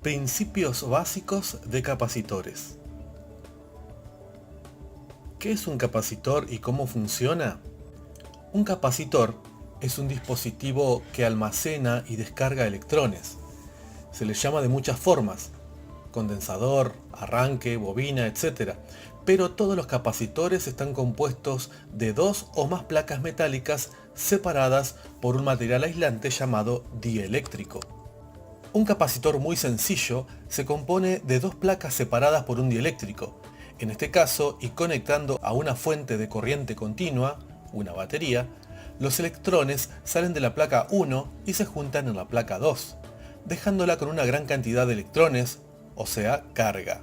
Principios básicos de capacitores. ¿Qué es un capacitor y cómo funciona? Un capacitor es un dispositivo que almacena y descarga electrones. Se le llama de muchas formas: condensador, arranque, bobina, etc. Pero todos los capacitores están compuestos de dos o más placas metálicas separadas por un material aislante llamado dieléctrico. Un capacitor muy sencillo se compone de dos placas separadas por un dieléctrico. En este caso, y conectando a una fuente de corriente continua, una batería, los electrones salen de la placa 1 y se juntan en la placa 2, dejándola con una gran cantidad de electrones, o sea, carga.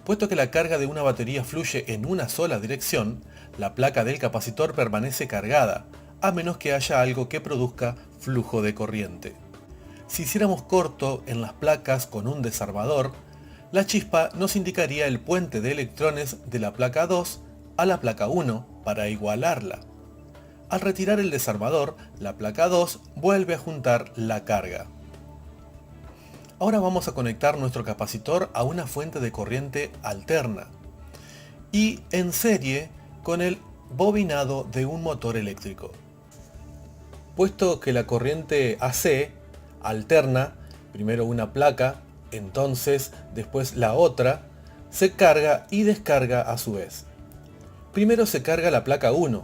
Puesto que la carga de una batería fluye en una sola dirección, la placa del capacitor permanece cargada, a menos que haya algo que produzca flujo de corriente. Si hiciéramos corto en las placas con un desarmador, la chispa nos indicaría el puente de electrones de la placa 2 a la placa 1 para igualarla. Al retirar el desarmador, la placa 2 vuelve a juntar la carga. Ahora vamos a conectar nuestro capacitor a una fuente de corriente alterna y en serie con el bobinado de un motor eléctrico. Puesto que la corriente AC alterna, primero una placa, entonces después la otra, se carga y descarga a su vez. Primero se carga la placa 1,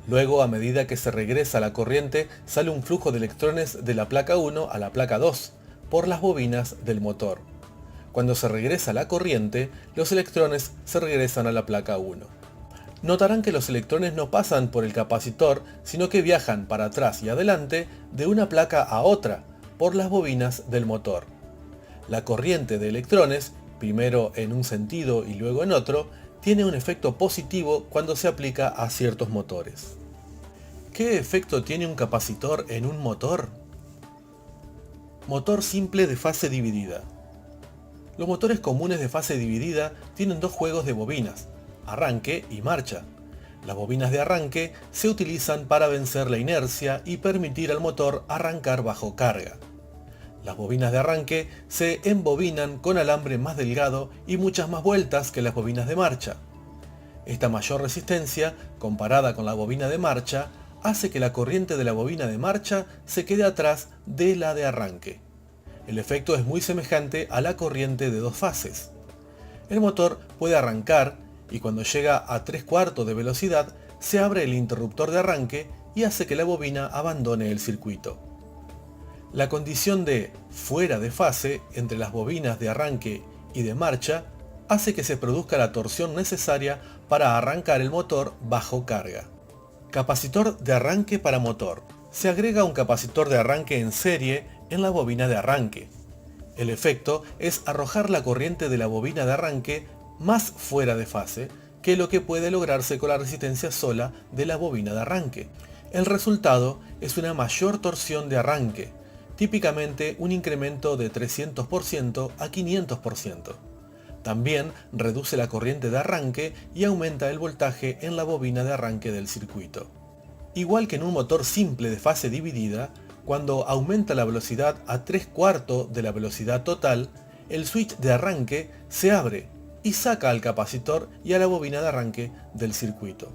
luego a medida que se regresa la corriente sale un flujo de electrones de la placa 1 a la placa 2 por las bobinas del motor. Cuando se regresa la corriente, los electrones se regresan a la placa 1. Notarán que los electrones no pasan por el capacitor, sino que viajan para atrás y adelante de una placa a otra, por las bobinas del motor. La corriente de electrones, primero en un sentido y luego en otro, tiene un efecto positivo cuando se aplica a ciertos motores. ¿Qué efecto tiene un capacitor en un motor? Motor simple de fase dividida. Los motores comunes de fase dividida tienen dos juegos de bobinas, arranque y marcha. Las bobinas de arranque se utilizan para vencer la inercia y permitir al motor arrancar bajo carga. Las bobinas de arranque se embobinan con alambre más delgado y muchas más vueltas que las bobinas de marcha. Esta mayor resistencia, comparada con la bobina de marcha, hace que la corriente de la bobina de marcha se quede atrás de la de arranque. El efecto es muy semejante a la corriente de dos fases. El motor puede arrancar y cuando llega a 3/4 de velocidad se abre el interruptor de arranque y hace que la bobina abandone el circuito. La condición de fuera de fase entre las bobinas de arranque y de marcha hace que se produzca la torsión necesaria para arrancar el motor bajo carga. Capacitor de arranque para motor. Se agrega un capacitor de arranque en serie en la bobina de arranque. El efecto es arrojar la corriente de la bobina de arranque más fuera de fase que lo que puede lograrse con la resistencia sola de la bobina de arranque. El resultado es una mayor torsión de arranque, típicamente un incremento de 300% a 500%. También reduce la corriente de arranque y aumenta el voltaje en la bobina de arranque del circuito. Igual que en un motor simple de fase dividida, cuando aumenta la velocidad a 3/4 de la velocidad total, el switch de arranque se abre y saca al capacitor y a la bobina de arranque del circuito.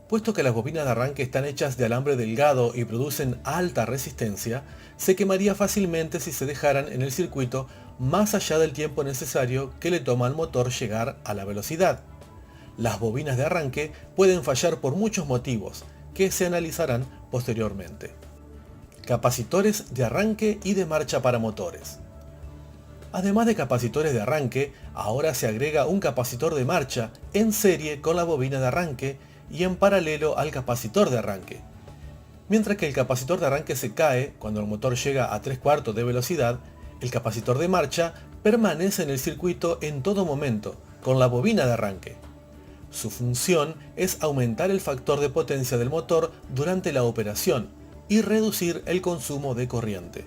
Puesto que las bobinas de arranque están hechas de alambre delgado y producen alta resistencia, se quemaría fácilmente si se dejaran en el circuito más allá del tiempo necesario que le toma al motor llegar a la velocidad. Las bobinas de arranque pueden fallar por muchos motivos, que se analizarán posteriormente. Capacitores de arranque y de marcha para motores. Además de capacitores de arranque, ahora se agrega un capacitor de marcha en serie con la bobina de arranque y en paralelo al capacitor de arranque. Mientras que el capacitor de arranque se cae cuando el motor llega a 3/4 de velocidad, el capacitor de marcha permanece en el circuito en todo momento, con la bobina de arranque. Su función es aumentar el factor de potencia del motor durante la operación y reducir el consumo de corriente.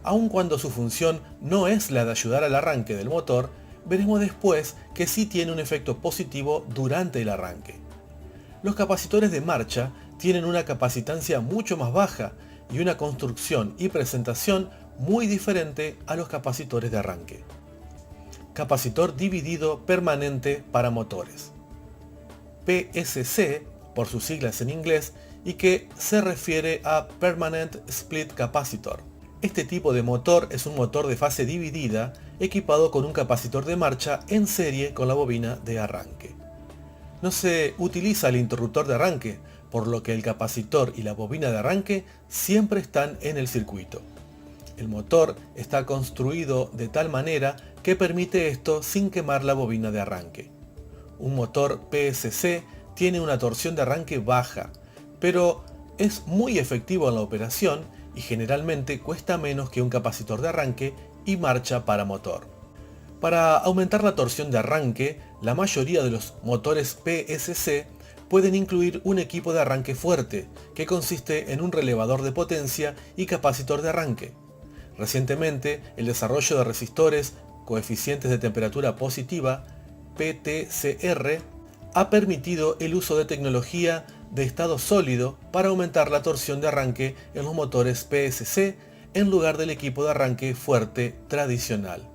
Aun cuando su función no es la de ayudar al arranque del motor, veremos después que sí tiene un efecto positivo durante el arranque. Los capacitores de marcha tienen una capacitancia mucho más baja y una construcción y presentación muy diferente a los capacitores de arranque. Capacitor dividido permanente para motores. PSC, por sus siglas en inglés, y que se refiere a Permanent Split Capacitor. Este tipo de motor es un motor de fase dividida equipado con un capacitor de marcha en serie con la bobina de arranque. No se utiliza el interruptor de arranque, por lo que el capacitor y la bobina de arranque siempre están en el circuito. El motor está construido de tal manera que permite esto sin quemar la bobina de arranque. Un motor PSC tiene una torsión de arranque baja, pero es muy efectivo en la operación y generalmente cuesta menos que un capacitor de arranque y marcha para motor. Para aumentar la torsión de arranque, la mayoría de los motores PSC pueden incluir un equipo de arranque fuerte, que consiste en un relevador de potencia y capacitor de arranque. Recientemente, el desarrollo de resistores coeficientes de temperatura positiva, PTCR, ha permitido el uso de tecnología de estado sólido para aumentar la torsión de arranque en los motores PSC en lugar del equipo de arranque fuerte tradicional.